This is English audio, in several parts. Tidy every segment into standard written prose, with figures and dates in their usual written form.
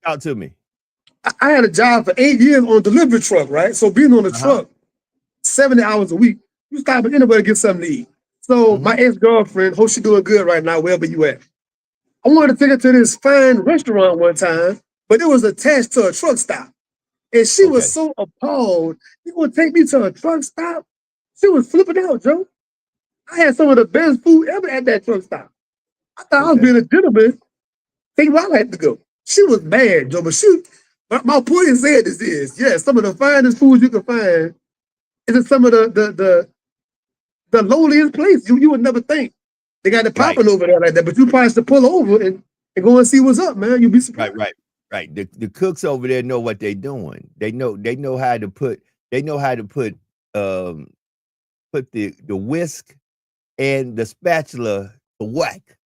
Talk to me. I had a job for 8 years on a delivery truck, right? So being on the Uh-huh. truck 70 hours a week, you stop at anywhere to get something to eat. So my Mm-hmm. ex-girlfriend, hope she doing good right now, wherever you at. I wanted to take her to this fine restaurant one time, but it was attached to a truck stop. And she was Okay. so appalled. You gonna take me to a truck stop? She was flipping out, Joe. I had some of the best food ever at that truck stop. I thought I was Okay. being a gentleman. Think where I had to go. She was mad, Joe, but my point in saying this is, yeah, some of the finest foods you can find is in some of the lowliest places. You would never think they got it Right. popping over there like that, but you probably should pull over and go and see what's up, man. You'll be Right. surprised. Right. Right. The cooks over there know what they're doing. They know how to put um put the whisk and the spatula to whack.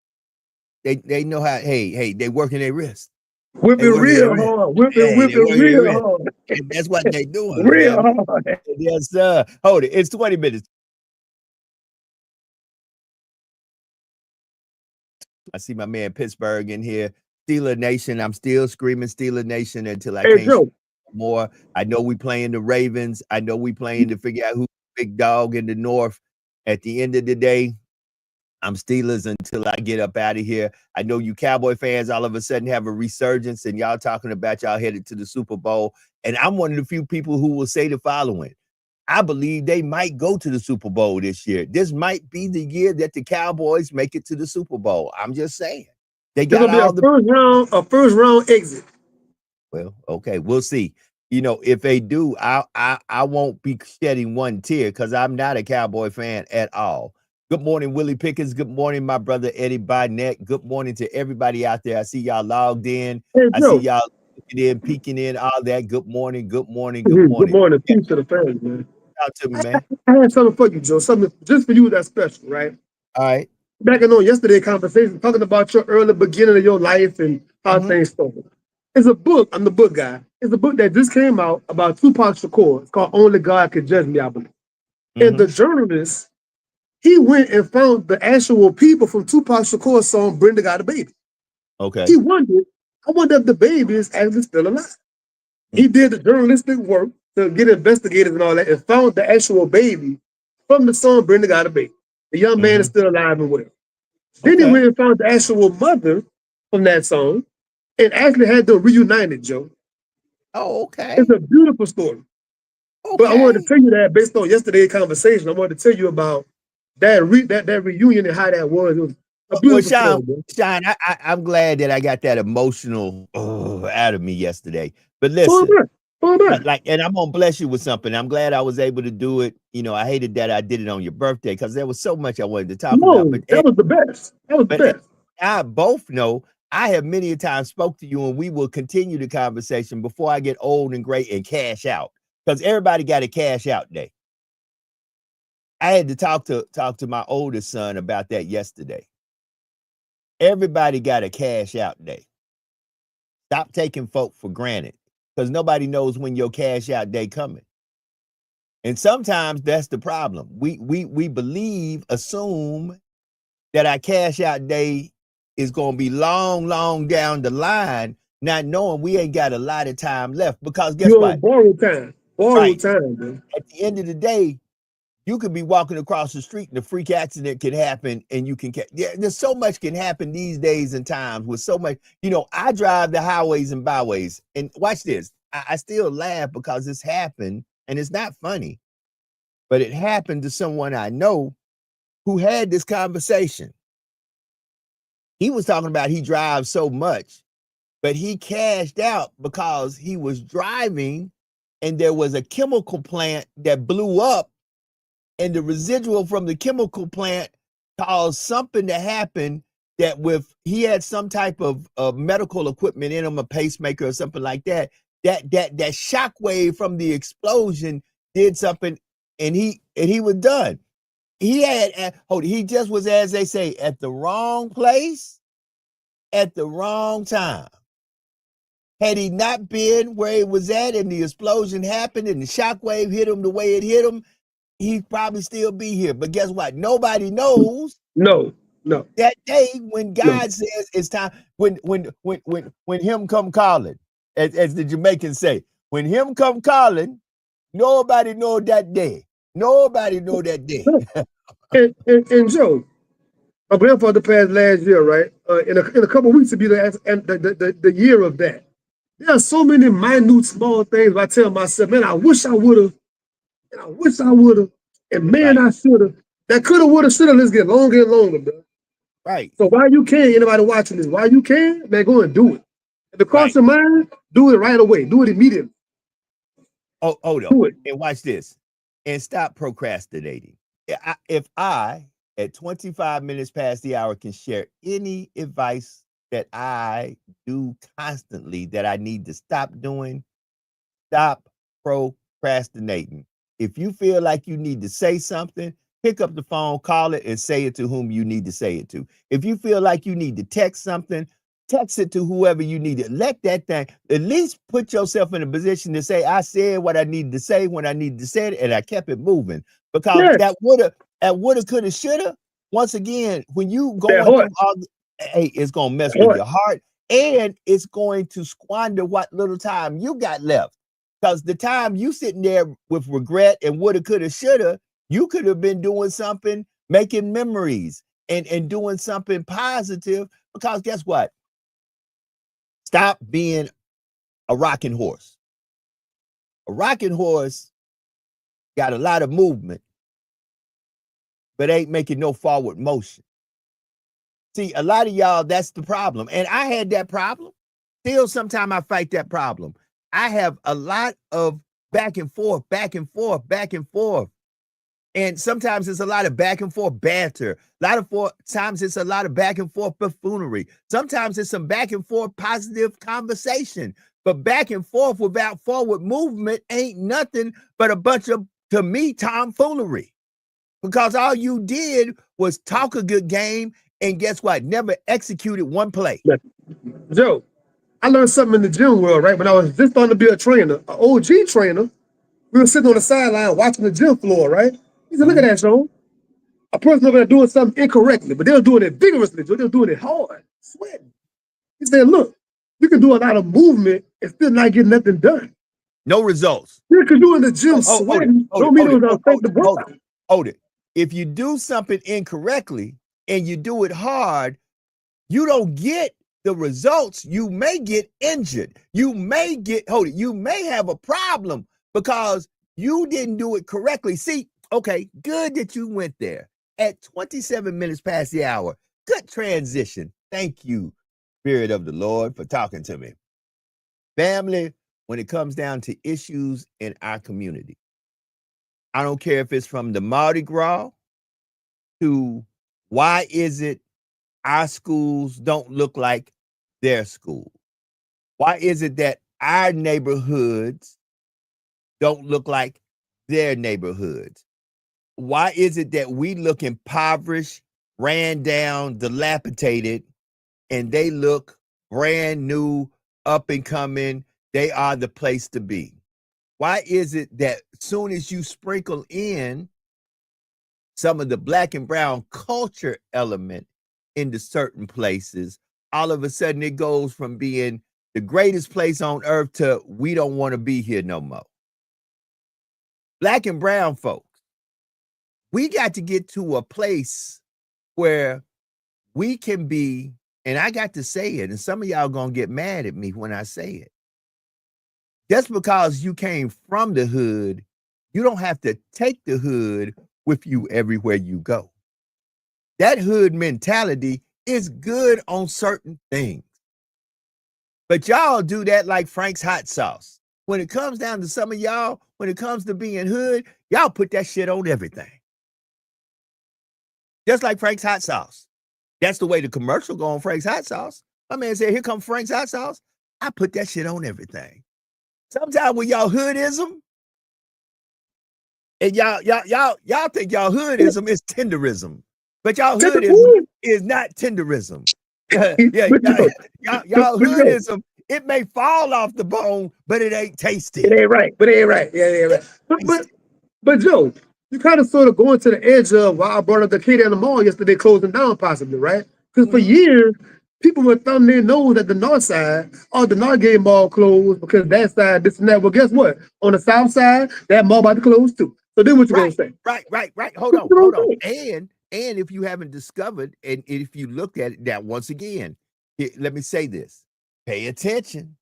They know how. Hey, they working their wrist. Whip They it working their real wrist. hard. Whip it, Hey, whip they it working their real wrist. hard. And that's what they doing, Real man. hard. Yes, sir. Hold it. It's 20 minutes. I see my man Pittsburgh in here. Steeler Nation. I'm still screaming Steeler Nation until I Hey, can't Joe. more. I know we playing the Ravens. I know we playing to figure out who's the big dog in the North. At the end of the day, I'm Steelers until I get up out of here. I know you Cowboy fans all of a sudden have a resurgence and y'all talking about y'all headed to the Super Bowl. And I'm one of the few people who will say the following. I believe they might go to the Super Bowl this year. This might be the year that the Cowboys make it to the Super Bowl. I'm just saying. They It's got gonna be all the a first round exit. well, okay, we'll see. If they do, I won't be shedding one tear because I'm not a Cowboy fan at all. Good morning, Willie Pickens. Good morning, my brother Eddie Barnett. Good morning to everybody out there. I see y'all logged in. Hey, I see Joe. y'all looking in, peeking in, all that. Good morning, good morning, good Good morning. morning. Yeah, Peace to the family, man. shout out to me, man. I had something for you, Joe. Something just for you that's special, right? All right. Back in on yesterday conversation, talking about your early beginning of your life and how Mm-hmm. things started. It's a book. I'm the book guy. It's a book that just came out about Tupac Shakur. It's called Only God Could Judge Me, I believe. And Mm-hmm. the journalist, he went and found the actual people from Tupac Shakur's song "Brenda Got a Baby." Okay. He wondered, I wonder if the baby is actually still alive. Mm. He did the journalistic work to get investigators and all that, and found the actual baby from the song "Brenda Got a Baby." The young man is Mm-hmm. still alive and well. Then he Okay. went and found the actual mother from that song and actually had them reunited, Joe. Oh, It's okay. a beautiful story. But I wanted to Okay. tell you that based on yesterday's conversation, I wanted to tell you about that reunion and how that was. It was a Well, beautiful Sean, story, bro. I'm glad that I got that emotional out of me yesterday. But Fall listen, back. Fall back. and I'm gonna bless you with something. I'm glad I was able to do it. I hated that I did it on your birthday because there was so much I wanted to talk about. No, that was the best. That was the But best. I both know I have many a time spoke to you, and we will continue the conversation before I get old and great and cash out because everybody got a cash out day. I had to talk to my oldest son about that yesterday. Everybody got a cash out day. Stop taking folk for granted because nobody knows when your cash out day coming. And sometimes that's the problem. We assume that our cash out day is going to be long, long down the line, not knowing we ain't got a lot of time left. Because guess You're on what? borrowed time. Right. Borrowed time, man. At the end of the day, you could be walking across the street and a freak accident can happen and you can there's so much can happen these days and times with so much. I drive the highways and byways and watch this. I still laugh because this happened and it's not funny, but it happened to someone I know who had this conversation. He was talking about he drives so much, but he cashed out because he was driving and there was a chemical plant that blew up and the residual from the chemical plant caused something to happen that he had some type of medical equipment in him, a pacemaker or something like that, that shock wave from the explosion did something and he was done. He just was, as they say, at the wrong place at the wrong time. Had he not been where he was at and the explosion happened and the shockwave hit him the way it hit him, he'd probably still be here. But guess what? Nobody knows No, no, that day when no. God says it's time, when him come calling. as the Jamaicans say, when him come calling, nobody know that day. Nobody know that day. And Joe, my grandfather passed last year, right? In a couple of weeks to be the year of that. There are so many minute, small things I tell myself, man, I wish I would have, and I wish I would have, and man, Right. I should have. That could have, would have, should have. Let's get longer and longer, bro. Right. So why you can, anybody watching this, why you can, man, go and do it. If it cross Right. your mind, do it right away. Do it immediately. Oh, hold on. Do it. And watch this. And stop procrastinating. If I, at 25 minutes past the hour, can share any advice that I do constantly that I need to stop doing, stop procrastinating. If you feel like you need to say something, pick up the phone, call it, and say it to whom you need to say it to. If you feel like you need to text something, text it to whoever you need it. Let that thing, at least put yourself in a position to say, I said what I needed to say when I needed to say it, and I kept it moving. Because Yeah. that woulda, coulda, shoulda, once again, when you That going heart. through all, hey, it's gonna mess That with heart. your heart, and it's going to squander what little time you got left. Because the time you sitting there with regret and woulda, coulda, shoulda, you could have been doing something, making memories and doing something positive. Because guess what? Stop being a rocking horse. A rocking horse got a lot of movement, but ain't making no forward motion. See, a lot of y'all, that's the problem. And I had that problem. Still, sometimes I fight that problem. I have a lot of back and forth, back and forth, back and forth. And sometimes it's a lot of back and forth banter. Times it's a lot of back and forth buffoonery. Sometimes it's some back and forth positive conversation. But back and forth without forward movement ain't nothing but a bunch of, to me, tomfoolery. Because all you did was talk a good game, and guess what? Never executed one play. Joe, I learned something in the gym world, right? When I was just starting to be a trainer, an OG trainer, we were sitting on the sideline watching the gym floor, right? He said, look at that, Joe. A person over there doing something incorrectly, but they were doing it vigorously, Joe. They were doing it hard, sweating. He said, look, you can do a lot of movement and still not get nothing done. No results. Yeah, because you're in the gym sweating, don't mean it was affect the workout. Hold it. If you do something incorrectly and you do it hard, you don't get the results. You may get injured. You may have a problem because you didn't do it correctly. See, okay, good that you went there at 27 minutes past the hour. Good transition. Thank you, Spirit of the Lord, for talking to me. Family, when it comes down to issues in our community, I don't care if it's from the Mardi Gras to why is it our schools don't look like their school? Why is it that our neighborhoods don't look like their neighborhoods? Why is it that we look impoverished, ran down, dilapidated, and they look brand new, up and coming? They are the place to be. Why is it that soon as you sprinkle in some of the black and brown culture element into certain places, all of a sudden it goes from being the greatest place on earth to we don't want to be here no more? Black and brown folks, we got to get to a place where we can be, and I got to say it, and some of y'all gonna get mad at me when I say it. Just because you came from the hood, you don't have to take the hood with you everywhere you go. That hood mentality is good on certain things. But y'all do that like Frank's hot sauce. When it comes down to some of y'all, when it comes to being hood, y'all put that shit on everything. Just like Frank's hot sauce. That's the way the commercial go on Frank's hot sauce. My man said, here comes Frank's hot sauce. I put that shit on everything. Sometimes when y'all hoodism, and y'all think y'all hoodism is tenderism, but y'all hoodism is not tenderism. Y'all hoodism, it may fall off the bone, but it ain't tasty. It ain't right. Yeah, it ain't right. But Joe, you kind of sort of going to the edge of why I brought up the Kid and the Mall yesterday closing down possibly, right? Because for years, people would thumb their nose at the north side, or the Northgate Mall closed because that side, this and that. Well, guess what? On the south side, that mall about to close too. So then what you gonna say? Right. Hold on. And if you haven't discovered, and if you looked at it, now once again, let me say this: pay attention.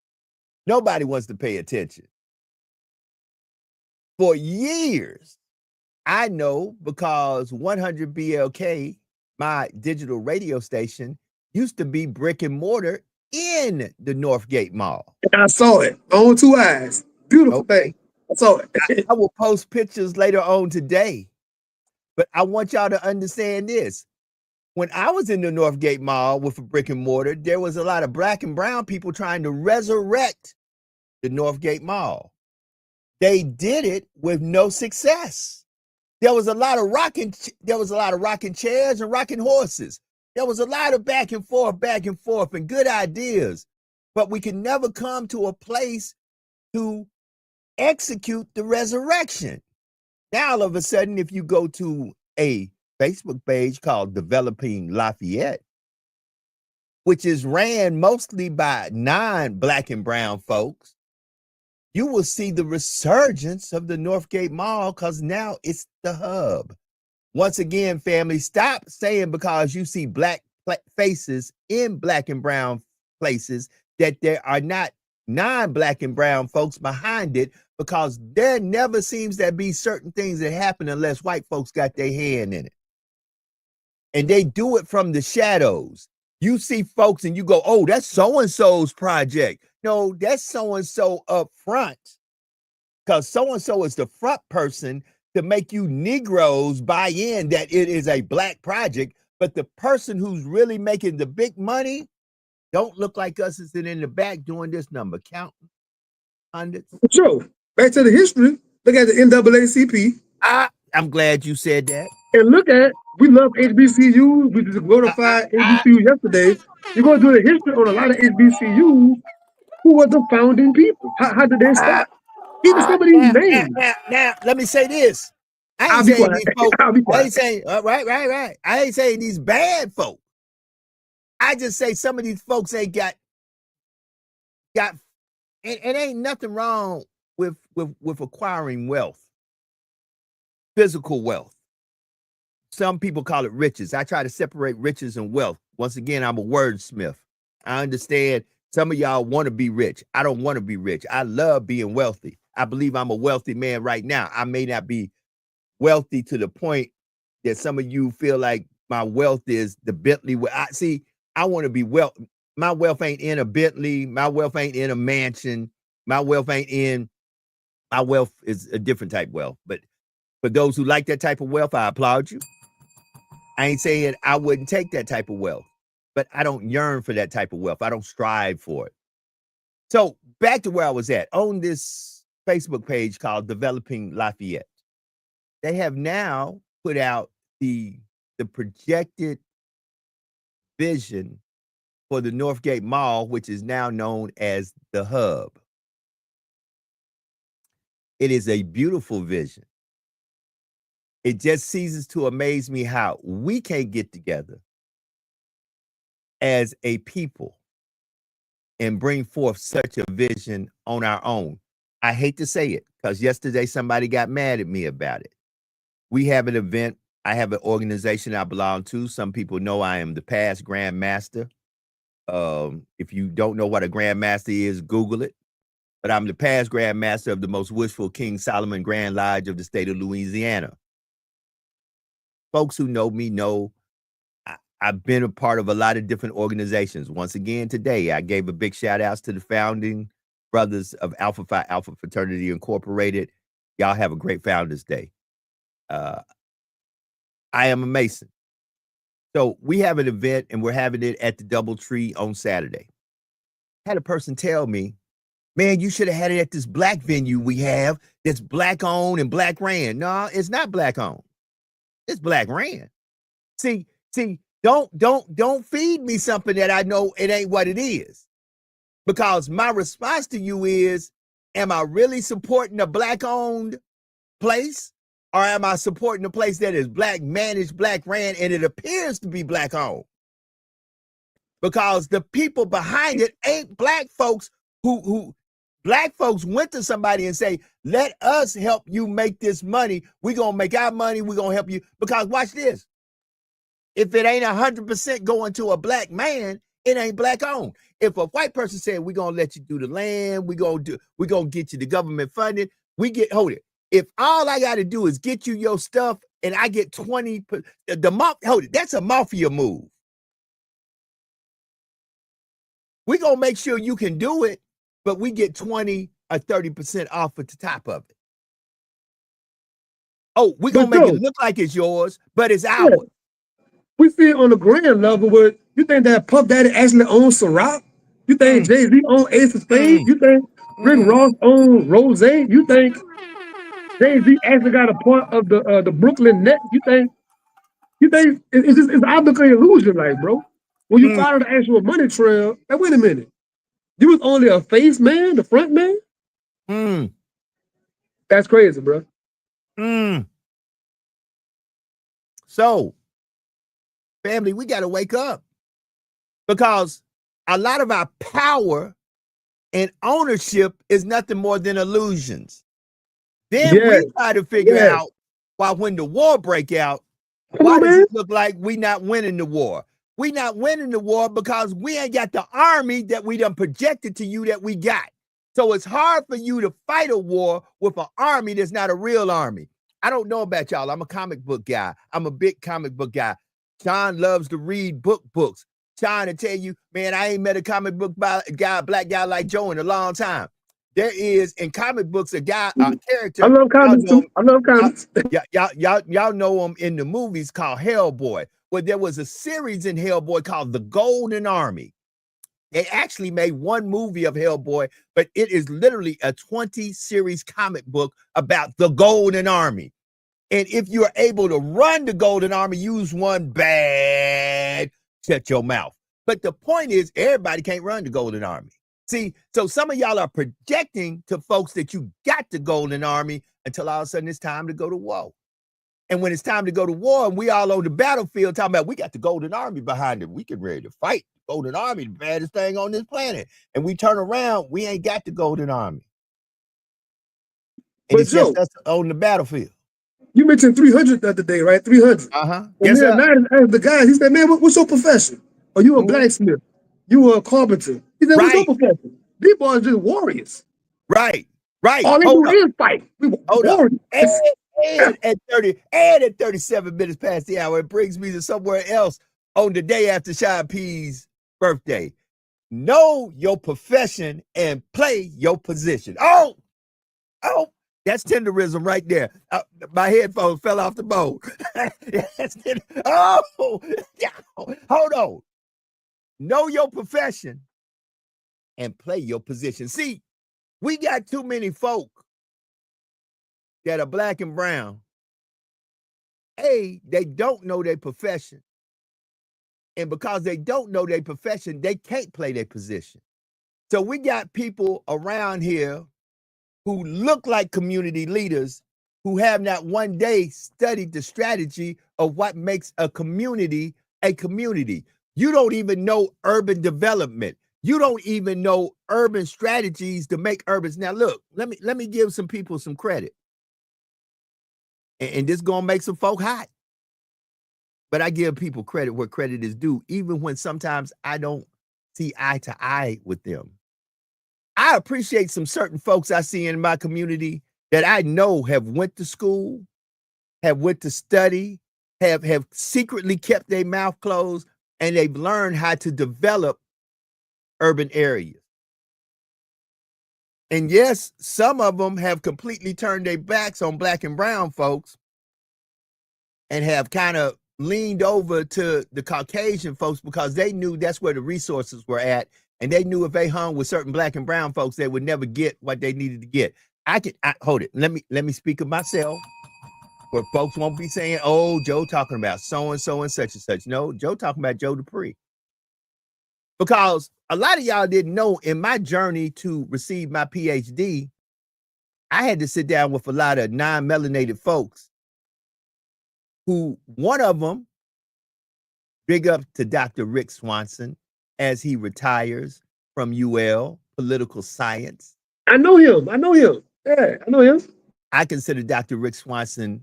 Nobody wants to pay attention. For years, I know, because 100 BLK, my digital radio station, used to be brick and mortar in the Northgate Mall. And I saw it on 2 eyes. Beautiful thing. I saw it. I will post pictures later on today. But I want y'all to understand this. When I was in the Northgate Mall with a brick and mortar, there was a lot of black and brown people trying to resurrect the Northgate Mall. They did it with no success. There was a lot of rocking chairs and rocking horses. There was a lot of back and forth and good ideas. But we can never come to a place to execute the resurrection. Now, all of a sudden, if you go to a Facebook page called Developing Lafayette, which is ran mostly by non-black and brown folks, you will see the resurgence of the Northgate Mall, because now it's the hub. Once again, family, stop saying because you see black faces in black and brown places that there are not non-black and brown folks behind it, because there never seems to be certain things that happen unless white folks got their hand in it. And they do it from the shadows. You see folks and you go, oh, that's so-and-so's project. No, that's so-and-so up front, because so-and-so is the front person to make you Negroes buy in that it is a black project. But the person who's really making the big money don't look like us, is in the back doing this number, counting hundreds. Sure. Back to the history. Look at the NAACP. I'm glad you said that. And look at, we love HBCUs. We just glorified HBCU yesterday. You're going to do the history on a lot of HBCUs. Who were the founding people? How did they start? Even some of these names. Now, let me say this. I ain't saying these folks. I ain't saying, right. I ain't saying these bad folks. I just say some of these folks ain't got, and ain't nothing wrong with acquiring wealth, physical wealth. Some people call it riches. I try to separate riches and wealth. Once again, I'm a wordsmith. I understand some of y'all want to be rich. I don't want to be rich. I love being wealthy. I believe I'm a wealthy man right now. I may not be wealthy to the point that some of you feel like my wealth is the Bentley. I want to be wealthy. My wealth ain't in a Bentley. My wealth ain't in a mansion. My wealth is a different type of wealth. But for those who like that type of wealth, I applaud you. I ain't saying I wouldn't take that type of wealth, but I don't yearn for that type of wealth. I don't strive for it. So back to where I was at, on this Facebook page called Developing Lafayette. They have now put out the projected vision for the Northgate Mall, which is now known as the Hub. It is a beautiful vision. It just ceases to amaze me how we can't get together as a people and bring forth such a vision on our own. I hate to say it, because yesterday somebody got mad at me about it. We have an event. I have an organization I belong to. Some people know I am the past Grand Master. If you don't know what a Grand Master is, Google it. But I'm the past Grand Master of the most wishful King Solomon Grand Lodge of the state of Louisiana. Folks who know me know I've been a part of a lot of different organizations. Once again, today, I gave a big shout out to the founding brothers of Alpha Phi Alpha Fraternity Incorporated. Y'all have a great Founders Day. I am a Mason. So we have an event, and we're having it at the Doubletree on Saturday. I had a person tell me, man, you should have had it at this black venue we have that's black owned and black ran. No, it's not black owned. It's black ran. See, don't feed me something that I know it ain't what it is. Because my response to you is, am I really supporting a black owned place? Or am I supporting a place that is black managed, black ran, and it appears to be black owned? because the people behind it ain't black folks who black folks went to somebody and say, let us help you make this money. We're going to make our money. We're going to help you. Because watch this. If it ain't 100% going to a black man, it ain't black owned. If a white person said, we're going to let you do the land, we're going to get you the government funding, hold it. If all I got to do is get you your stuff and I get 20, hold it, that's a mafia move. We're going to make sure you can do it, but we get 20 or 30% off at the top of it. Oh, we're going to make it look like it's yours, but it's ours. Yeah. We see it on the grand level where you think that Puff Daddy actually owns Ciroc? You think Jay-Z owns Ace of Spades? You think Rick Ross owns Rose? You think Jay-Z actually got a part of the Brooklyn Nets? You think it's obviously an illusion, like, bro. When you follow the actual money trail, hey, wait a minute. You was only a face man, the front man? That's crazy, bro. So, family, we got to wake up, because a lot of our power and ownership is nothing more than illusions. Then we try to figure out why, when the war break out, why does it look like we not winning the war? We not winning the war because we ain't got the army that we done projected to you that we got. So it's hard for you to fight a war with an army that's not a real army. I don't know about y'all. I'm a comic book guy. I'm a big comic book guy. Sean loves to read books. Sean to tell you, man, I ain't met a comic book black guy like Joe in a long time. There is in comic books a character. I love comics too. I love comics. Y'all know him in the movies called Hellboy. Well, there was a series in Hellboy called The Golden Army. They actually made one movie of Hellboy, but it is literally a 20-series comic book about the Golden Army. And if you're able to run the Golden Army, use one bad, shut your mouth. But the point is, everybody can't run the Golden Army. See, so some of y'all are projecting to folks that you got the Golden Army until all of a sudden it's time to go to war. And when it's time to go to war and we all on the battlefield talking about we got the Golden Army behind it, we get ready to fight. Golden Army, the baddest thing on this planet. And we turn around, we ain't got the Golden Army. And it's just us on the battlefield. You mentioned 300 the other day, right? 300. Yes, sir. The guy, he said, man, what's your profession? Are you a blacksmith? You a carpenter? He said, what's your profession? These boys are just warriors. Right. All they do is fight. We warriors. And at 37 minutes past the hour, it brings me to somewhere else on the day after Sean P's birthday. Know your profession and play your position. Oh, that's tenderism right there. My headphones fell off the bowl. Hold on. Know your profession and play your position. See, we got too many folk that are black and brown. They don't know their profession. And because they don't know their profession, they can't play their position. So we got people around here who look like community leaders who have not one day studied the strategy of what makes a community a community. You don't even know urban development. You don't even know urban strategies to make urbans. Now, look, let me give some people some credit. And this is going to make some folk hot. But I give people credit where credit is due, even when sometimes I don't see eye to eye with them. I appreciate some certain folks I see in my community that I know have went to school, have went to study, have secretly kept their mouth closed, and they've learned how to develop urban areas. And yes, some of them have completely turned their backs on black and brown folks and have kind of leaned over to the Caucasian folks because they knew that's where the resources were at. And they knew if they hung with certain black and brown folks, they would never get what they needed to get. Hold it. Let me speak of myself. Where folks won't be saying, oh, Joe talking about so-and-so and such and such. No, Joe talking about Joe Dupree. Because a lot of y'all didn't know in my journey to receive my PhD, I had to sit down with a lot of non-melanated folks who, one of them, big up to Dr. Rick Swanson as he retires from UL Political Science. I know him. Yeah, I know him. I consider Dr. Rick Swanson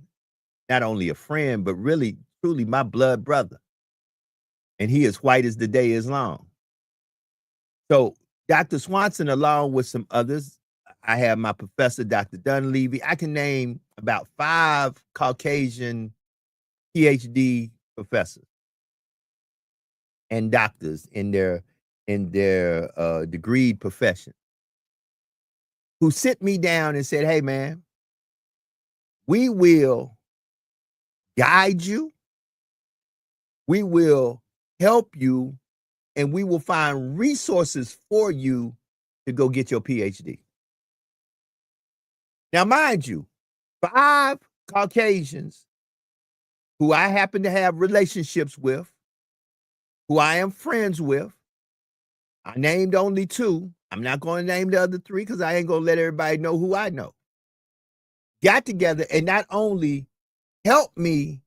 not only a friend, but really, truly my blood brother. And he is white as the day is long. So Dr. Swanson, along with some others, I have my professor, Dr. Dunleavy. I can name about 5 Caucasian PhD professors and doctors in their degreed profession who sit me down and said, hey, man, we will guide you, we will help you, and we will find resources for you to go get your PhD. Now, mind you, 5 Caucasians who I happen to have relationships with, who I am friends with. I named only 2. I'm not going to name the other 3 because I ain't going to let everybody know who I know. Got together and not only helped me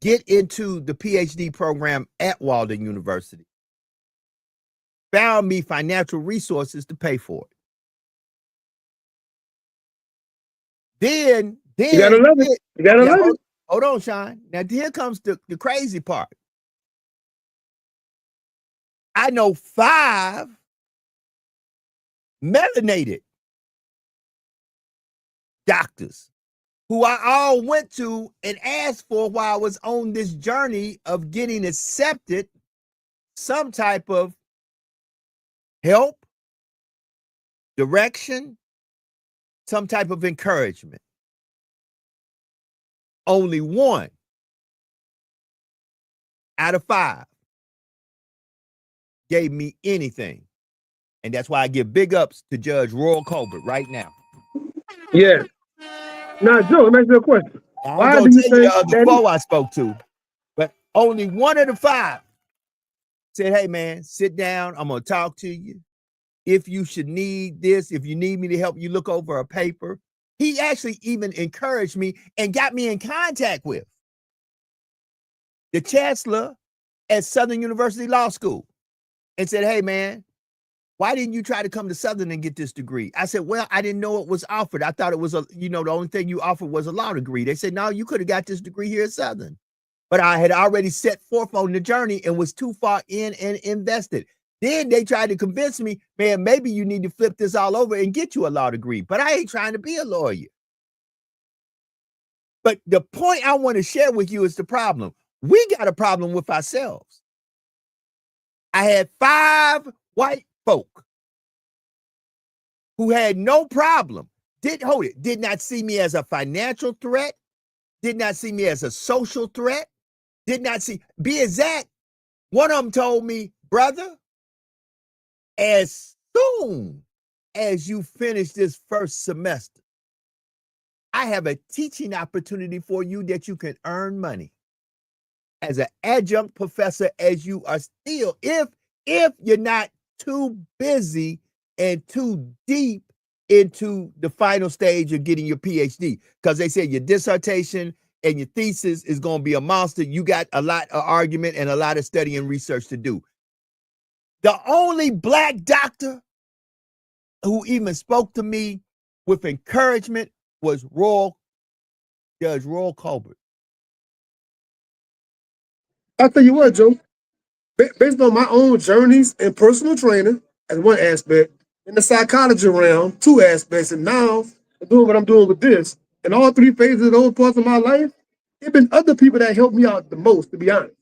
get into the PhD program at Walden University, found me financial resources to pay for it. Then You gotta love it. You gotta love it. Hold on, Sean. Now here comes the crazy part. I know 5 melanated doctors who I all went to and asked for while I was on this journey of getting accepted, some type of help, direction, some type of encouragement. Only 1 out of 5 gave me anything. And that's why I give big ups to Judge Royal Colbert right now. Yeah. Now, Joe, let me ask you a question. Why do you think the 4 I spoke to, but only 1 of the 5 said, hey, man, sit down. I'm going to talk to you. If you should need this, if you need me to help you look over a paper. He actually even encouraged me and got me in contact with the chancellor at Southern University Law School and said, hey, man, why didn't you try to come to Southern and get this degree? I said, well, I didn't know it was offered. I thought it was, the only thing you offered was a law degree. They said, no, you could have got this degree here at Southern. But I had already set forth on the journey and was too far in and invested. Then they tried to convince me, man, maybe you need to flip this all over and get you a law degree. But I ain't trying to be a lawyer. But the point I want to share with you is the problem. We got a problem with ourselves. I had 5 white folk who had no problem, did not see me as a financial threat, did not see me as a social threat, be exact. One of them told me, brother, as soon as you finish this first semester, I have a teaching opportunity for you that you can earn money as an adjunct professor, as you are still, if you're not too busy and too deep into the final stage of getting your PhD, because they said your dissertation and your thesis is going to be a monster. You got a lot of argument and a lot of study and research to do. The only Black doctor who even spoke to me with encouragement was Judge Royal Colbert. I'll tell you what, Joe, based on my own journeys and personal training as one aspect, in the psychology realm, 2 aspects, and now I'm doing what I'm doing with this. In all 3 phases of those parts of my life, there have been other people that helped me out the most, to be honest.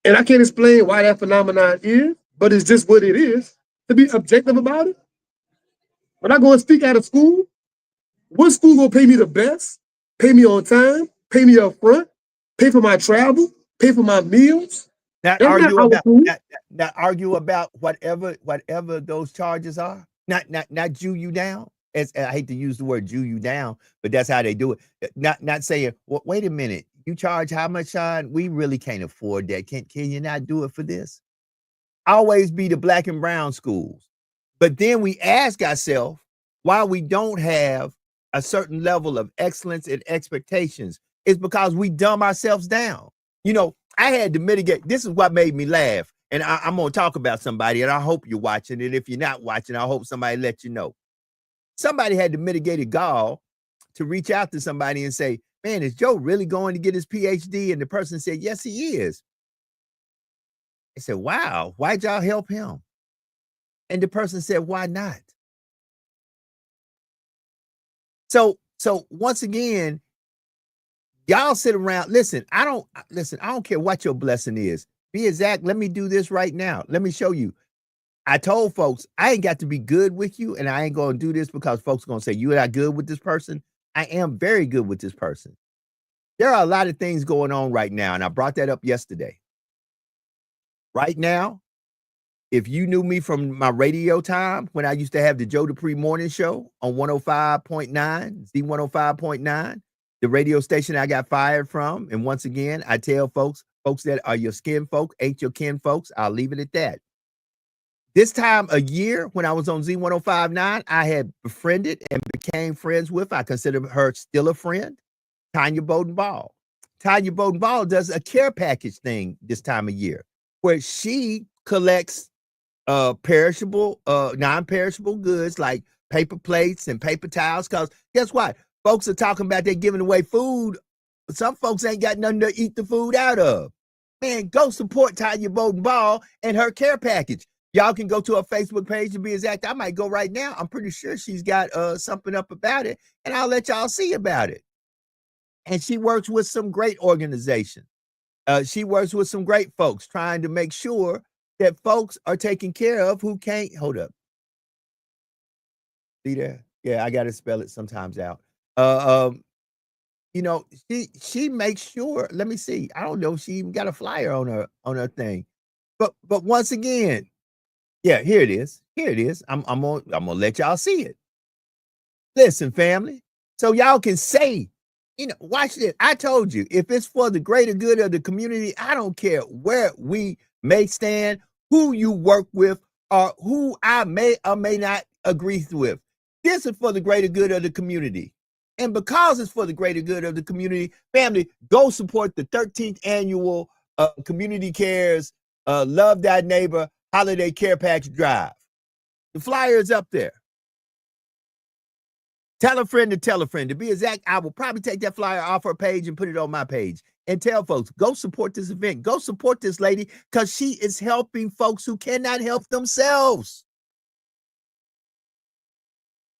And I can't explain why that phenomenon is, but it's just what it is. To be objective about it, when I go and speak at a school, what school gonna pay me the best, pay me on time, pay me up front, pay for my travel, pay for my meals? Not argue about whatever those charges are. Not Jew you down. As I hate to use the word Jew you down, but that's how they do it. Not saying, well, wait a minute, you charge how much, Sean? We really can't afford that. Can you not do it for this? Always be the Black and brown schools. But then we ask ourselves why we don't have a certain level of excellence and expectations. It's because we dumb ourselves down. I had to mitigate. This is what made me laugh. And I'm going to talk about somebody, and I hope you're watching it. If you're not watching, I hope somebody lets you know. Somebody had the mitigated gall to reach out to somebody and say, man, is Joe really going to get his PhD? And the person said, yes, he is. They said, wow, why'd y'all help him? And the person said, why not? So once again, y'all sit around. Listen, I don't care what your blessing is. Be exact. Let me do this right now. Let me show you. I told folks, I ain't got to be good with you, and I ain't going to do this because folks are going to say, you're not good with this person. I am very good with this person. There are a lot of things going on right now, and I brought that up yesterday. Right now, if you knew me from my radio time, when I used to have the Joe Dupree morning show on 105.9, Z105.9, the radio station I got fired from, and once again, I tell folks that are your skin folk, ain't your kin folks, I'll leave it at that. This time a year, when I was on Z105.9, I had befriended and became friends with, I consider her still a friend, Tanya Bowden-Ball. Tanya Bowden-Ball does a care package thing this time of year, where she collects perishable, non-perishable goods like paper plates and paper towels. Because guess what? Folks are talking about they're giving away food. Some folks ain't got nothing to eat the food out of. Man, go support Tanya Bowden-Ball and her care package. Y'all can go to her Facebook page to be exact. I might go right now. I'm pretty sure she's got something up about it, and I'll let y'all see about it. And she works with some great organizations. She works with some great folks trying to make sure that folks are taken care of who can't. Hold up. See there? Yeah, I got to spell it sometimes out. You know, she makes sure. Let me see. I don't know if she even got a flyer on her thing. But once again, yeah, here it is. Here it is. I'm gonna let y'all see it. Listen, family. So y'all can say, you know, watch this. I told you, if it's for the greater good of the community, I don't care where we may stand, who you work with, or who I may or may not agree with. This is for the greater good of the community. And because it's for the greater good of the community, family, go support the 13th annual Community Cares Love Thy Neighbor Holiday Care Package Drive. The flyer is up there. Tell a friend to tell a friend. To be exact, I will probably take that flyer off her page and put it on my page and tell folks, go support this event. Go support this lady because she is helping folks who cannot help themselves.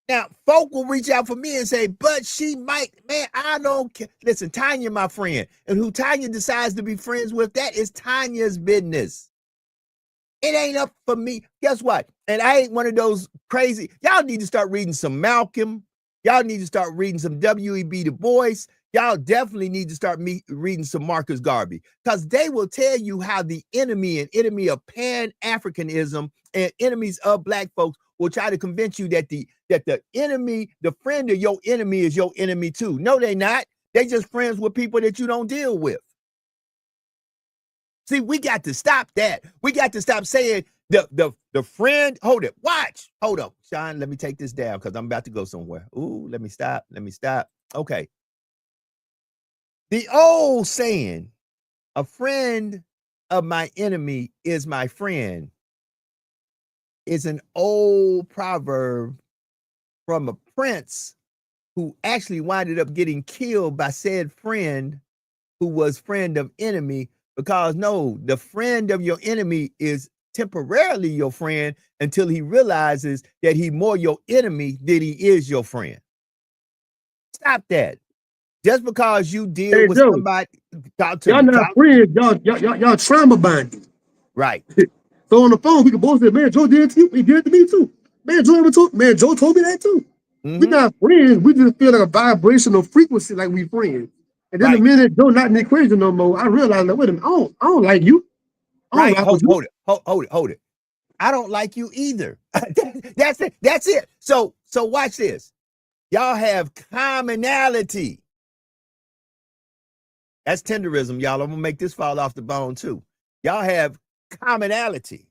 Now, folk will reach out for me and say, but she might, man, I don't care. Listen, Tanya, my friend, and who Tanya decides to be friends with, that is Tanya's business. It ain't up for me. Guess what? And I ain't one of those crazy. Y'all need to start reading some Malcolm. Y'all need to start reading some W.E.B. Du Bois. Y'all definitely need to start reading some Marcus Garvey, because they will tell you how the enemy of Pan-Africanism and enemies of Black folks will try to convince you that the enemy, the friend of your enemy, is your enemy too. No, they not. They just friends with people that you don't deal with. See, we got to stop that. We got to stop saying the friend. Hold it. Watch. Hold up. Sean, let me take this down because I'm about to go somewhere. Ooh, let me stop. Let me stop. Okay. The old saying, a friend of my enemy is my friend, is an old proverb from a prince who actually winded up getting killed by said friend who was friend of enemy, because no, the friend of your enemy is temporarily your friend until he realizes that he's more your enemy than he is your friend. Stop that. Just because you deal with somebody, y'all not friends, y'all trauma bonding. Right. So on the phone, we can both say, man, Joe did it to you. He did it to me too. Man, Joe told me that too. We're not friends. We just feel like a vibrational frequency, like we friends. And then the minute Joe not in the equation no more, I realized that, wait a minute, I don't like you. Right. Hold it. I don't like you either. That's it. That's it. So watch this. Y'all have commonality. That's tenderism, y'all. I'm gonna make this fall off the bone too. Y'all have commonality.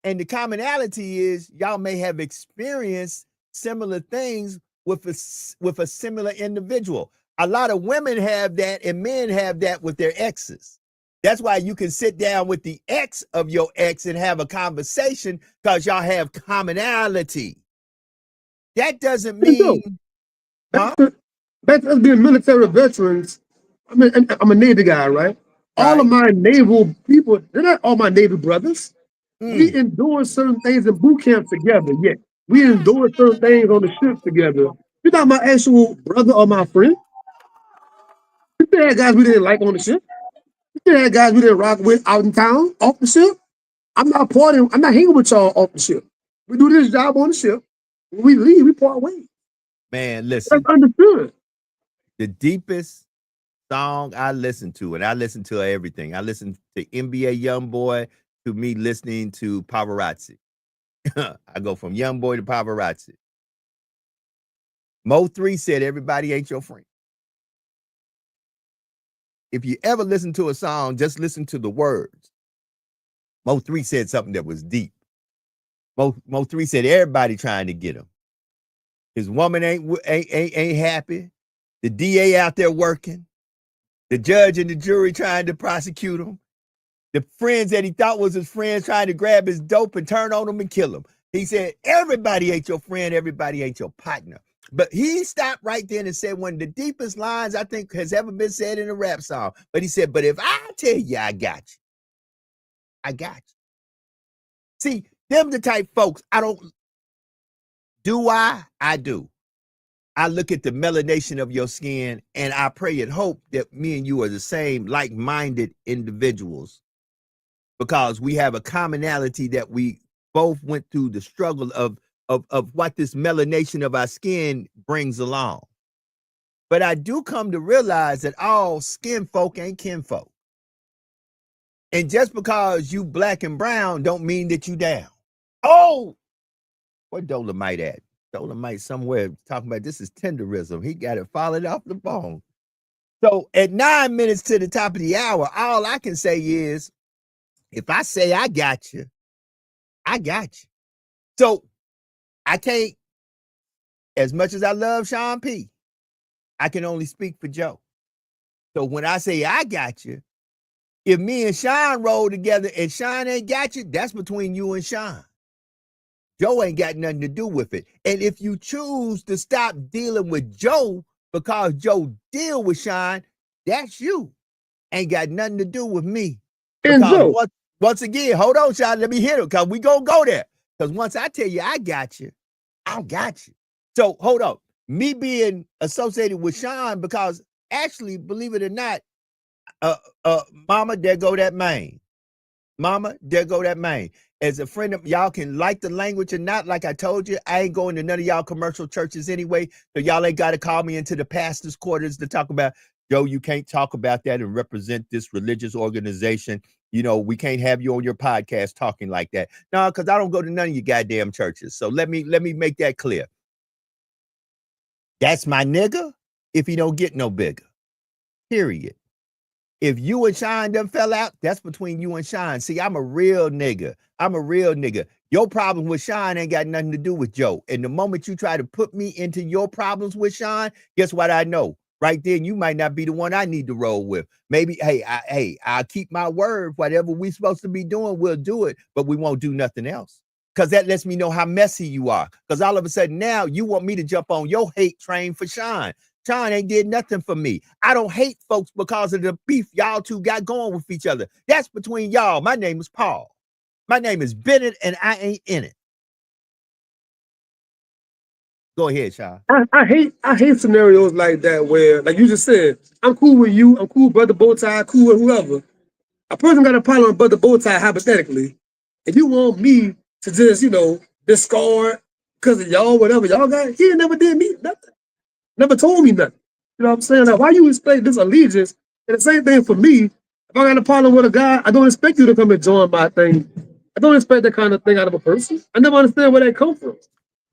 And the commonality is y'all may have experienced similar things with a similar individual. A lot of women have that and men have that with their exes. That's why you can sit down with the ex of your ex and have a conversation because y'all have commonality. That doesn't mean, back to us being military veterans. I mean, I'm a Navy guy, right? All of my naval people, they're not all my Navy brothers. We endure certain things in boot camp together. Yeah, we endure certain things on the ship together. You're not my actual brother or my friend. You still had guys we didn't like on the ship. You still had guys we didn't rock with out in town, off the ship. I'm not hanging with y'all off the ship. We do this job on the ship. When we leave, we part ways. Man, listen. That's understood. The deepest song I listen to, and I listen to everything. I listen to NBA Youngboy to me listening to Paparazzi. I go from Youngboy to Paparazzi. Mo3 said everybody ain't your friend. If you ever listen to a song, just listen to the words. Mo3 said something that was deep. Mo3 said everybody trying to get him. His woman ain't happy. The DA out there working. The judge and the jury trying to prosecute him. The friends that he thought was his friends trying to grab his dope and turn on him and kill him. He said, everybody ain't your friend. Everybody ain't your partner. But he stopped right then and said one of the deepest lines I think has ever been said in a rap song. But he said, but if I tell you I got you, I got you. See, them the type folks, I do. I look at the melanation of your skin and I pray and hope that me and you are the same like-minded individuals because we have a commonality that we both went through the struggle of what this melanation of our skin brings along. But I do come to realize that all skin folk ain't kinfolk. And just because you black and brown don't mean that you down. Oh, where Dolomite at? Dolomite somewhere talking about this is tenderism. He got it falling off the bone. So at 9 minutes to the top of the hour, all I can say is, if I say I got you, I got you. So I can't, as much as I love Sean P, I can only speak for Joe. So when I say I got you, if me and Sean roll together and Sean ain't got you, that's between you and Sean. Joe ain't got nothing to do with it. And if you choose to stop dealing with Joe because Joe deal with Sean, that's you. Ain't got nothing to do with me. And Joe, once again, hold on, Sean, let me hit it because we gonna go there. Because once I tell you I got you, I got you. So hold on. Me being associated with Sean because actually, believe it or not, mama, there go that man. Mama, there go that man. As a friend of y'all can like the language or not, like I told you, I ain't going to none of y'all commercial churches anyway. So y'all ain't got to call me into the pastor's quarters to talk about, Joe, you can't talk about that and represent this religious organization. You know, we can't have you on your podcast talking like that. No, because I don't go to none of your goddamn churches. So let me make that clear. That's my nigga if he don't get no bigger. Period. If you and Sean done fell out, that's between you and Sean. See, I'm a real nigga. Your problem with Sean ain't got nothing to do with Joe. And the moment you try to put me into your problems with Sean, guess what I know? Right then, you might not be the one I need to roll with. Maybe, I'll keep my word. Whatever we supposed to be doing, we'll do it, but we won't do nothing else. Because that lets me know how messy you are. Because all of a sudden now you want me to jump on your hate train for Sean. Sean ain't did nothing for me. I don't hate folks because of the beef y'all two got going with each other. That's between y'all. My name is Paul. My name is Bennett, and I ain't in it. Go ahead, Sean. I hate scenarios like that where, like you just said, I'm cool with you, I'm cool with Brother Bowtie, cool with whoever. A person got a problem with Brother Bowtie hypothetically, and you want me to just, discard because of y'all, whatever y'all got, he never did me nothing. Never told me nothing. You know what I'm saying? Like, why you expect this allegiance? And the same thing for me. If I got a problem with a guy, I don't expect you to come and join my thing. I don't expect that kind of thing out of a person. I never understand where that comes from.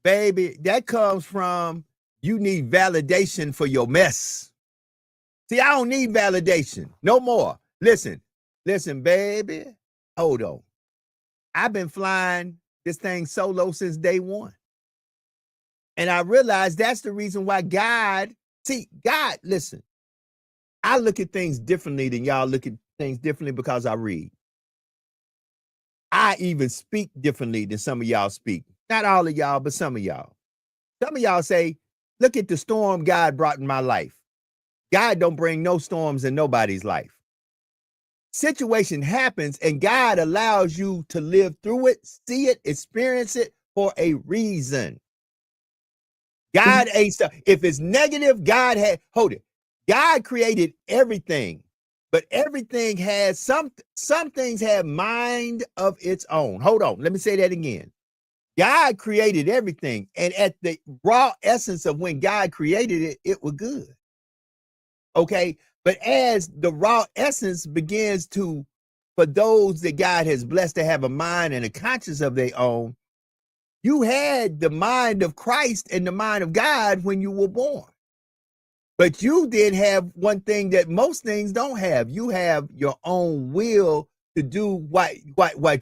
Baby, that comes from you need validation for your mess. See, I don't need validation no more. Listen, baby, hold on. I've been flying this thing solo since day one. And I realized that's the reason why God, listen, I look at things differently than y'all look at things differently because I read. I even speak differently than some of y'all speak. Not all of y'all, but some of y'all. Some of y'all say, look at the storm God brought in my life. God don't bring no storms in nobody's life. Situation happens and God allows you to live through it, see it, experience it for a reason. God ain't stuff. If it's negative, God hold it. God created everything, but everything has some things have mind of its own. Hold on. Let me say that again. God created everything, and at the raw essence of when God created it, it was good. Okay. But as the raw essence begins to, for those that God has blessed to have a mind and a conscience of their own, you had the mind of Christ and the mind of God when you were born. But you did have one thing that most things don't have. You have your own will to do what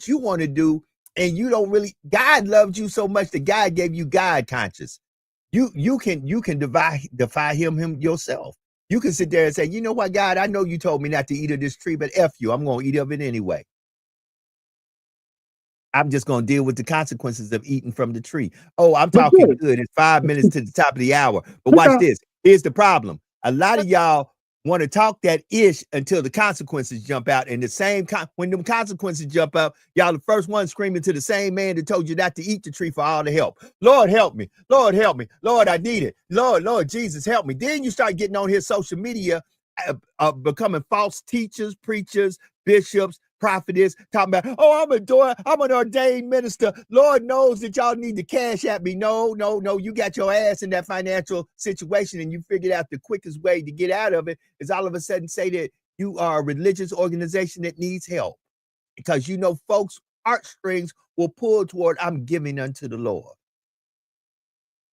you want to do. And you don't really, God loved you so much that God gave you God conscious. You can defy him yourself. You can sit there and say, you know what, God, I know you told me not to eat of this tree, but F you, I'm going to eat of it anyway. I'm just going to deal with the consequences of eating from the tree. Oh, I'm talking good. It's 5 minutes to the top of the hour. But watch this. Here's the problem. A lot of y'all want to talk that ish until the consequences jump out. And the same, when them consequences jump out, y'all the first one screaming to the same man that told you not to eat the tree for all the help. Lord, help me. Lord, help me. Lord, I need it. Lord, Jesus, help me. Then you start getting on here social media, becoming false teachers, preachers, bishops, prophetess, talking about, oh, I'm an ordained minister. Lord knows that y'all need to cash at me. No, you got your ass in that financial situation and you figured out the quickest way to get out of it is all of a sudden say that you are a religious organization that needs help. Because you know folks' heartstrings will pull toward, I'm giving unto the Lord.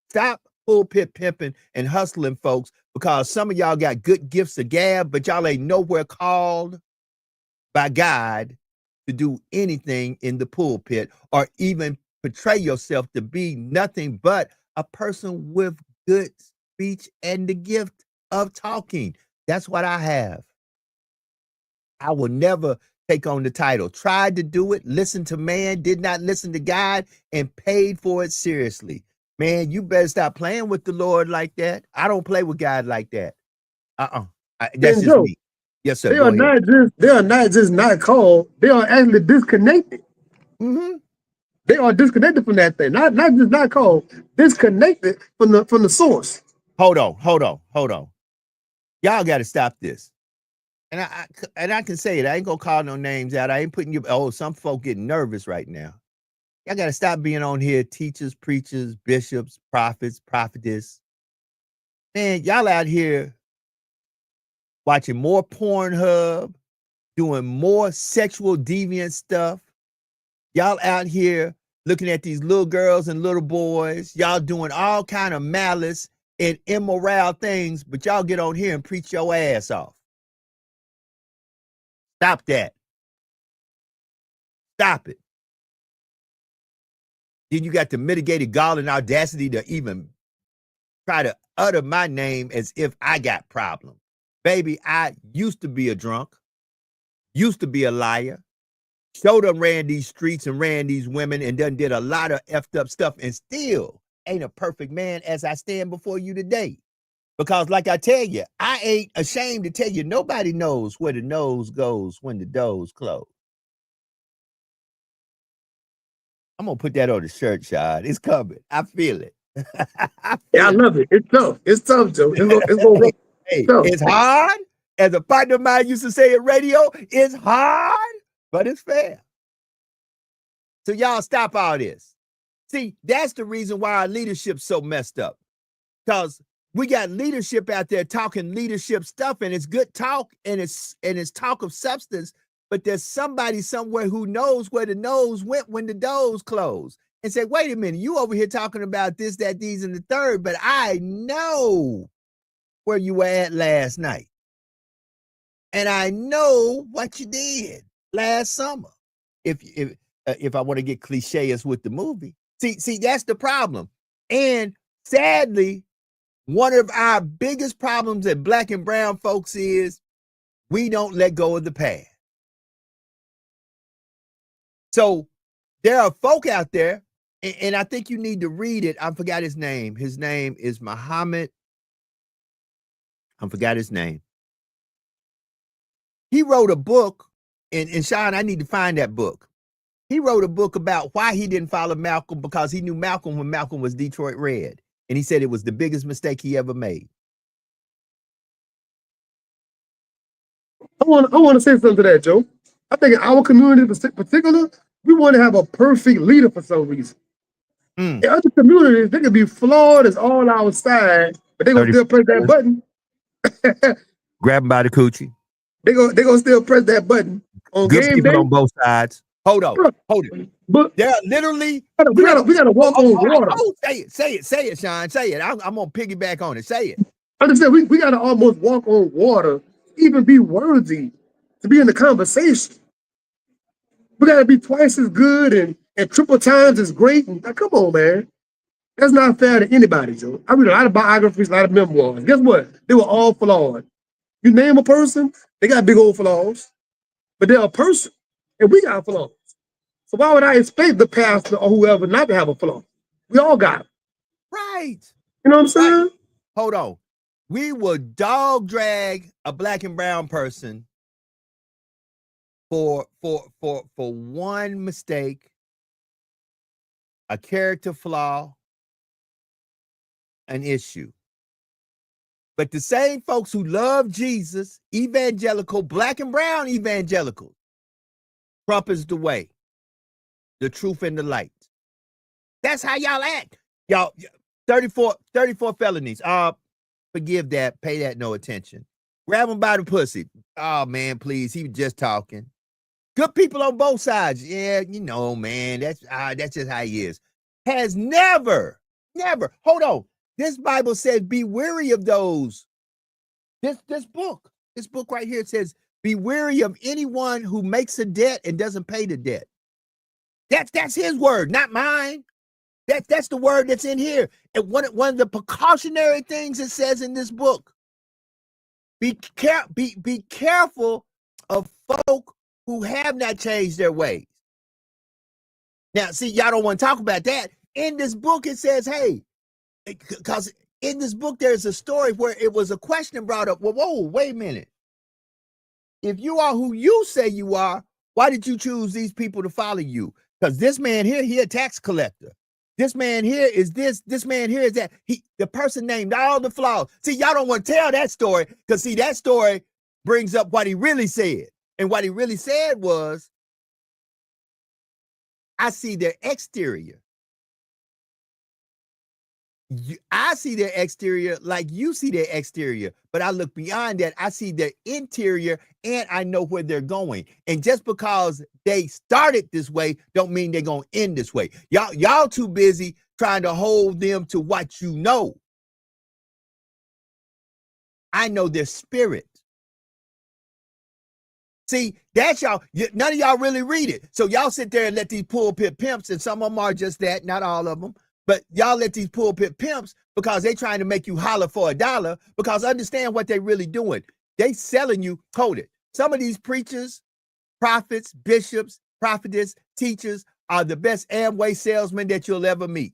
Stop pulpit pimping and hustling folks, because some of y'all got good gifts to gab, but y'all ain't nowhere called by God to do anything in the pulpit or even portray yourself to be nothing but a person with good speech and the gift of talking. That's what I have. I will never take on the title. Tried to do it, listened to man, did not listen to God, and paid for it seriously. Man, you better stop playing with the Lord like that. I don't play with God like that. That's just me. Yes, sir. They are not just not called. They are actually disconnected. They are disconnected from that thing. Not just not called. Disconnected from the source. Hold on. Y'all got to stop this. And I can say it. I ain't gonna call no names out. I ain't putting you. Oh, some folk getting nervous right now. Y'all got to stop being on here. Teachers, preachers, bishops, prophets, prophetess. Man, y'all out here watching more Pornhub, doing more sexual deviant stuff. Y'all out here looking at these little girls and little boys. Y'all doing all kind of malice and immoral things, but y'all get on here and preach your ass off. Stop that. Stop it. Then you got the mitigated gall and audacity to even try to utter my name as if I got problems. Baby, I used to be a drunk, used to be a liar, showed them ran these streets and ran these women and done did a lot of effed up stuff and still ain't a perfect man as I stand before you today. Because like I tell you, I ain't ashamed to tell you, nobody knows where the nose goes when the doors close. I'm going to put that on the shirt, Shad. It's coming. I feel it. I love it. It's tough. It's tough, Joe. It's hard. As a partner of mine used to say at radio, it's hard, but it's fair. So y'all stop all this. See, that's the reason why our leadership's so messed up. Because we got leadership out there talking leadership stuff, and it's good talk, and it's talk of substance, but there's somebody somewhere who knows where the nose went when the doors closed and say, wait a minute, you over here talking about this, that, these, and the third, but I know where you were at last night. And I know what you did last summer. If I want to get cliches with the movie. See, that's the problem. And sadly, one of our biggest problems at Black and brown folks is we don't let go of the past. So there are folk out there, and I think you need to read it. I forgot his name. His name is Muhammad. I forgot his name. He wrote a book, and Sean, I need to find that book. He wrote a book about why he didn't follow Malcolm, because he knew Malcolm when Malcolm was Detroit Red. And he said it was the biggest mistake he ever made. I want to say something to that, Joe. I think in our community in particular, we want to have a perfect leader for some reason. In other communities, they can be flawed as all outside, but they gonna still press that button. Grab him by the coochie. They gonna still press that button on Good game people day. on both sides. Hold on, hold it. But they're literally we gotta walk on water. Oh, say it, Sean. Say it. I'm gonna piggyback on it. Say it. Understand? We gotta almost walk on water, even be worthy to be in the conversation. We gotta be twice as good and triple times as great. And come on, man. That's not fair to anybody, Joe. I read a lot of biographies, a lot of memoirs. Guess what? They were all flawed. You name a person, they got big old flaws, but they're a person, and we got flaws. So why would I expect the pastor or whoever not to have a flaw? We all got them. Right. You know what I'm saying? Right. Hold on. We will dog drag a black and brown person for one mistake, a character flaw, an issue. But the same folks who love Jesus, evangelical, black and brown evangelical, Trump is the way, the truth, and the light. That's how y'all act. Y'all, 34 felonies. Forgive that. Pay that no attention. Grab him by the pussy. Oh, man, please. He was just talking. Good people on both sides. Yeah, you know, man, that's just how he is. Has never. Hold on. This Bible says, be weary of those. This book right here says, be weary of anyone who makes a debt and doesn't pay the debt. That's his word, not mine. That's the word that's in here. And one of the precautionary things it says in this book. Be careful of folk who have not changed their ways. Now, see, y'all don't want to talk about that. In this book, it says, hey, because in this book, there's a story where it was a question brought up. Well, whoa, wait a minute. If you are who you say you are, why did you choose these people to follow you? Because this man here, he a tax collector. This man here is this man here is that. The person named all the flaws. See, y'all don't want to tell that story because, see, that story brings up what he really said. And what he really said was, I see their exterior. I see their exterior like you see their exterior, but I look beyond that. I see their interior and I know where they're going. And just because they started this way don't mean they're going to end this way. Y'all too busy trying to hold them to what you know. I know their spirit. See, that's y'all. None of y'all really read it. So y'all sit there and let these pulpit pimps, and some of them are just that, not all of them. But y'all let these pulpit pimps because they trying to make you holler for $1 because understand what they really doing. They selling you, hold it. Some of these preachers, prophets, bishops, prophetess, teachers are the best Amway salesmen that you'll ever meet.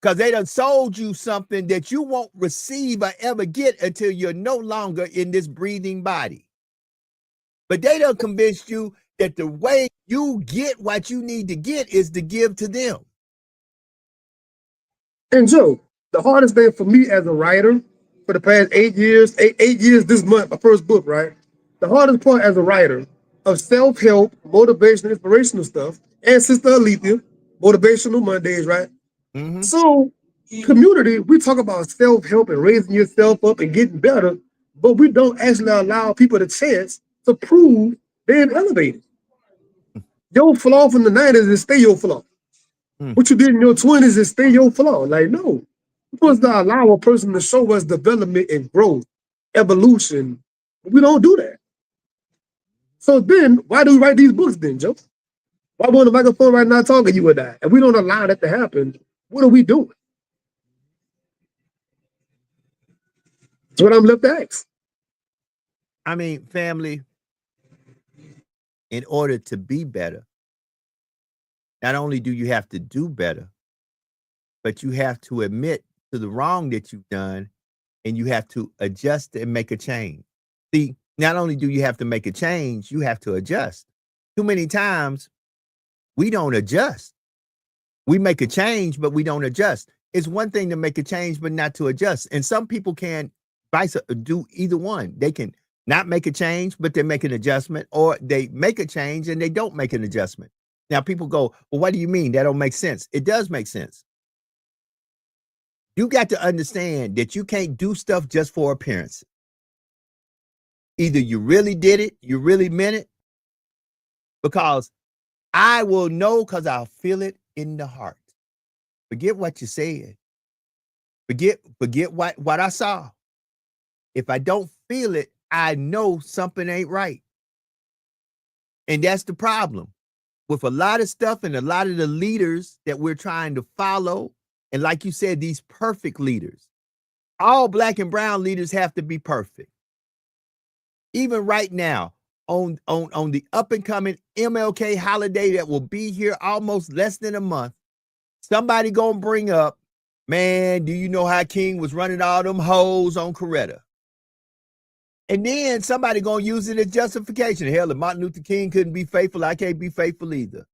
Because they done sold you something that you won't receive or ever get until you're no longer in this breathing body. But they done convinced you that the way you get what you need to get is to give to them. And Joe, the hardest thing for me as a writer for the past 8 years, eight years this month, my first book, right? The hardest part as a writer of self-help, motivation, inspirational stuff, and Sister Alethea, Motivational Mondays, right? Mm-hmm. So, community, we talk about self-help and raising yourself up and getting better, but we don't actually allow people the chance to prove they're elevated. Your flaw from the 90s is stay your flaw. What you did in your 20s is stay your flaw. Like, no. We're supposed to allow a person to show us development and growth, evolution. We don't do that. So then, why do we write these books then, Joe? Why we on the microphone right now talking to you and I? If we don't allow that to happen, what are we doing? That's what I'm left to ask. I mean, family, in order to be better, not only do you have to do better, but you have to admit to the wrong that you've done and you have to adjust and make a change. See, not only do you have to make a change, you have to adjust. Too many times we don't adjust. We make a change, but we don't adjust. It's one thing to make a change, but not to adjust. And some people can do either one. They can not make a change, but they make an adjustment, or they make a change and they don't make an adjustment. Now people go, well, what do you mean? That don't make sense. It does make sense. You got to understand that you can't do stuff just for appearance. Either you really did it, you really meant it, because I will know because I'll feel it in the heart. Forget what you said. Forget what I saw. If I don't feel it, I know something ain't right. And that's the problem with a lot of stuff and a lot of the leaders that we're trying to follow. And like you said, these perfect leaders, all black and brown leaders have to be perfect. Even right now, on the up and coming MLK holiday that will be here almost less than a month, somebody gonna bring up, man, do you know how King was running all them hoes on Coretta? And then somebody gonna use it as justification. Hell, if Martin Luther King couldn't be faithful, I can't be faithful either.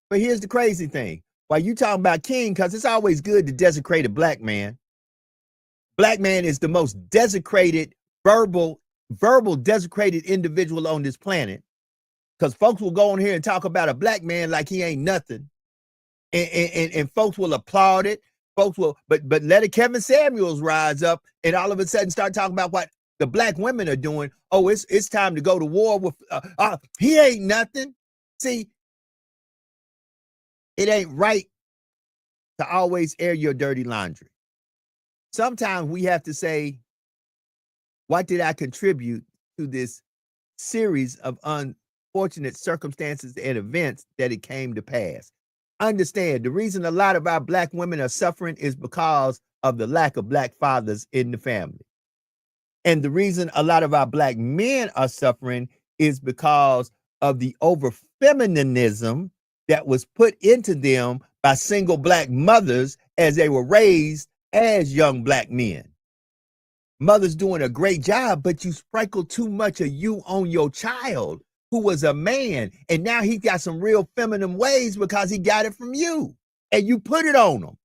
But here's the crazy thing. While you talking about King, because it's always good to desecrate a black man. Black man is the most desecrated, verbal desecrated individual on this planet. Because folks will go on here and talk about a black man like he ain't nothing. And folks will applaud it. Folks will, but let a Kevin Samuels rise up and all of a sudden start talking about what the black women are doing. Oh, it's time to go to war with, he ain't nothing. See, it ain't right to always air your dirty laundry. Sometimes we have to say, what did I contribute to this series of unfortunate circumstances and events that it came to pass? Understand, the reason a lot of our black women are suffering is because of the lack of black fathers in the family. And the reason a lot of our black men are suffering is because of the over feminism that was put into them by single black mothers as they were raised as young black men. Mother's doing a great job, but you sprinkle too much of you on your child who was a man, and now he got some real feminine ways because he got it from you, and you put it on him.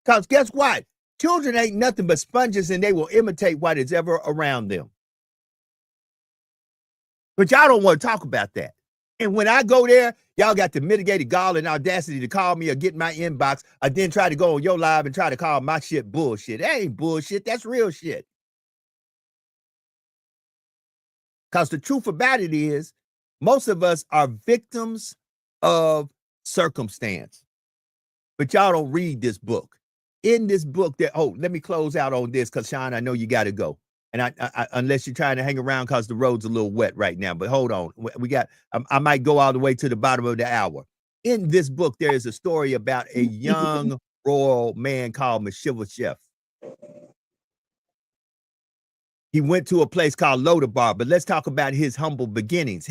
Because guess what? Children ain't nothing but sponges, and they will imitate what is ever around them. But y'all don't want to talk about that. And when I go there, y'all got the mitigated gall and audacity to call me or get in my inbox, or then try to go on your live and try to call my shit bullshit. That ain't bullshit. That's real shit. Because the truth about it is, most of us are victims of circumstance. But y'all don't read this book. In this book, let me close out on this, because Sean, I know you got to go. And I unless you're trying to hang around because the road's a little wet right now, but hold on. I might go all the way to the bottom of the hour. In this book, there is a story about a young royal man called Mephibosheth. He went to a place called Lodabar, but let's talk about his humble beginnings.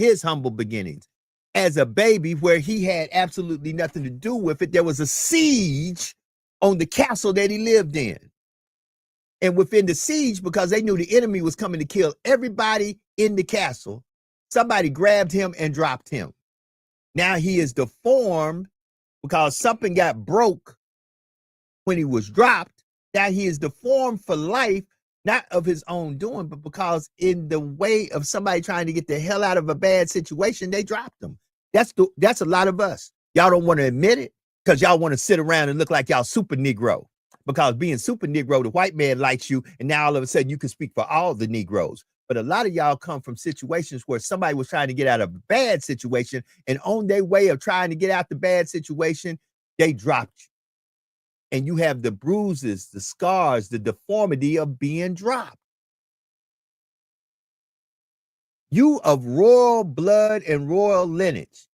As a baby, where he had absolutely nothing to do with it, there was a siege on the castle that he lived in. And within the siege, because they knew the enemy was coming to kill everybody in the castle, somebody grabbed him and dropped him. Now he is deformed because something got broke when he was dropped. Now he is deformed for life, not of his own doing, but because in the way of somebody trying to get the hell out of a bad situation, they dropped him. That's a lot of us. Y'all don't want to admit it because y'all want to sit around and look like y'all super Negro. Because being super Negro, the white man likes you, and now all of a sudden you can speak for all the Negroes. But a lot of y'all come from situations where somebody was trying to get out of a bad situation, and on their way of trying to get out the bad situation, they dropped you. And you have the bruises, the scars, the deformity of being dropped. You of royal blood and royal lineage.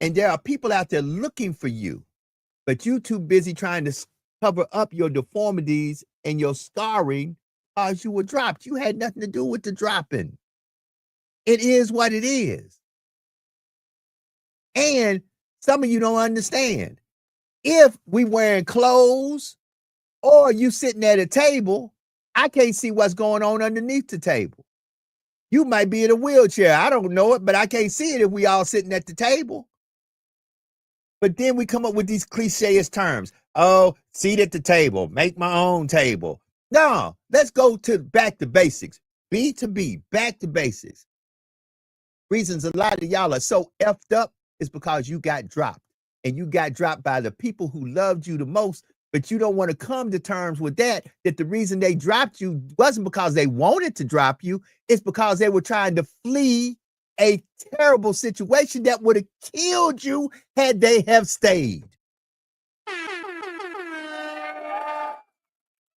And there are people out there looking for you, but you too busy trying to cover up your deformities and your scarring because you were dropped. You had nothing to do with the dropping. It is what it is. And some of you don't understand. If we wearing clothes or you sitting at a table, I can't see what's going on underneath the table. You might be in a wheelchair. I don't know it, but I can't see it if we all sitting at the table. But then we come up with these cliché terms. Oh, seat at the table, make my own table. No, let's go back to basics. B to B, back to basics. Reasons a lot of y'all are so effed up is because you got dropped. And you got dropped by the people who loved you the most, but you don't want to come to terms with that the reason they dropped you wasn't because they wanted to drop you. It's because they were trying to flee a terrible situation that would have killed you had they have stayed.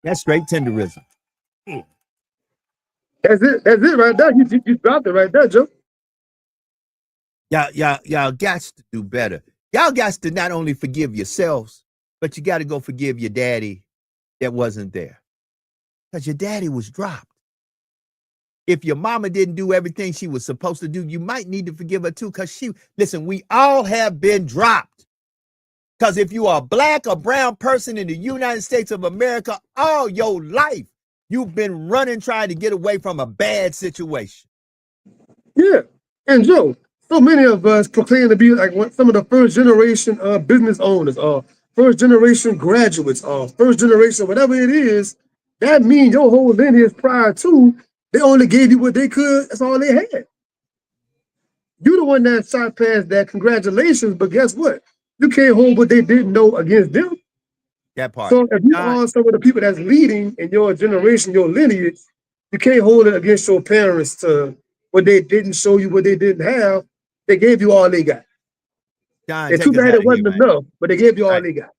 That's straight tenderism. That's it right there. You dropped it right there, Joe. Y'all got to do better. Y'all got to not only forgive yourselves, but you got to go forgive your daddy that wasn't there. Because your daddy was dropped. If your mama didn't do everything she was supposed to do, you might need to forgive her too. Because listen, we all have been dropped. Because if you are a black or brown person in the United States of America, all your life, you've been running, trying to get away from a bad situation. Yeah. And Joe, so many of us proclaim to be like some of the first generation business owners or first generation graduates or first generation, whatever it is. That means your whole lineage prior to, they only gave you what they could. That's all they had. You're the one that shot past that. Congratulations. But guess what? You can't hold what they didn't know against them. That part. So if you are some of the people that's leading in your generation, your lineage, you can't hold it against your parents to what they didn't show you, what they didn't have. They gave you all they got. John, it's too bad it wasn't enough, but they gave you all they got.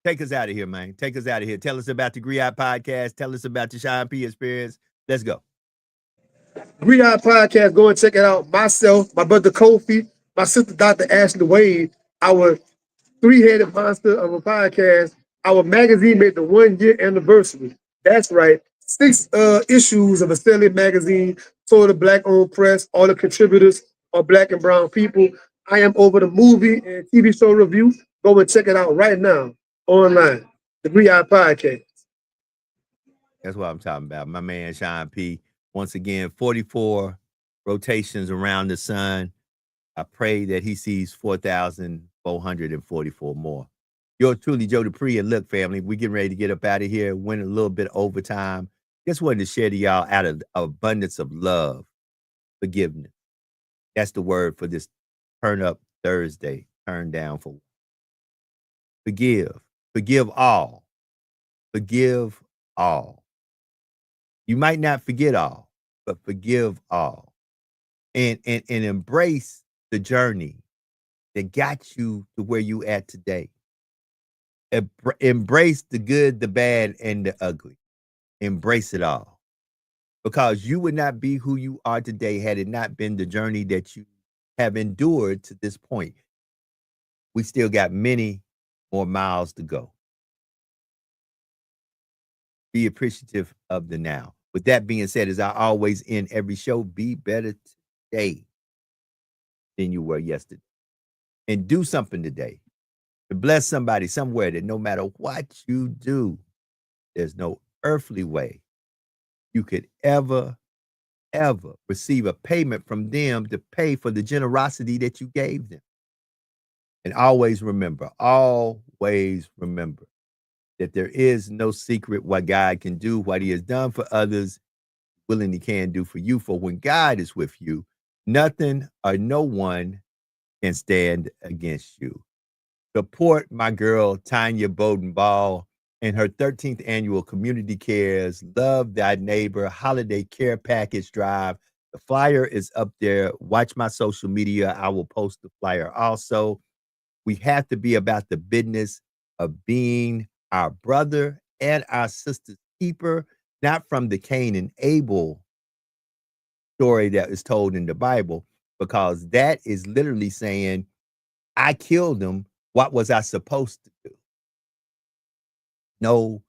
Take us out of here, man. Take us out of here. Tell us about the Griot Podcast. Tell us about the Sean P experience. Let's go. Griot Podcast, go and check it out. Myself, my brother Kofi, my sister Dr. Ashley Wade, our three-headed monster of a podcast. Our magazine made the 1 year anniversary. That's right. 6 issues of Astelli magazine, sold to Black-owned press. All the contributors are Black and brown people. I am over the movie and TV show review. Go and check it out right now online. The Griot Podcast. That's what I'm talking about. My man Sean P. Once again, 44 rotations around the sun. I pray that he sees 4,444 more. Yours truly, Joe Dupree. And look, family, we getting ready to get up out of here, win a little bit overtime. Just wanted to share to y'all out of abundance of love, forgiveness. That's the word for this Turn Up Thursday, turn down for. Forgive. Forgive all. Forgive all. You might not forget all, but forgive all. And embrace the journey that got you to where you at today. Embrace the good, the bad, and the ugly. Embrace it all. Because you would not be who you are today had it not been the journey that you have endured to this point. We still got many more miles to go. Be appreciative of the now. With that being said, as I always end every show, be better today than you were yesterday. And do something today to bless somebody somewhere that no matter what you do, there's no earthly way you could ever receive a payment from them to pay for the generosity that you gave them. And always remember that there is no secret what God can do, what he has done for others, willing he can do for you. For when God is with you, nothing or no one can stand against you. Support my girl, Tanya Bowden Ball, and her 13th annual Community Cares Love Thy Neighbor Holiday Care Package Drive. The flyer is up there. Watch my social media. I will post the flyer also. We have to be about the business of being our brother and our sister's keeper, not from the Cain and Abel story that is told in the Bible, because that is literally saying, I killed him. What was I supposed to do? No,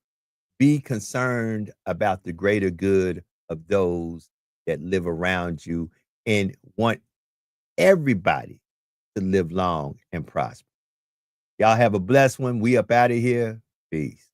be concerned about the greater good of those that live around you and want everybody to live long and prosper. Y'all have a blessed one. We up out of here. Peace.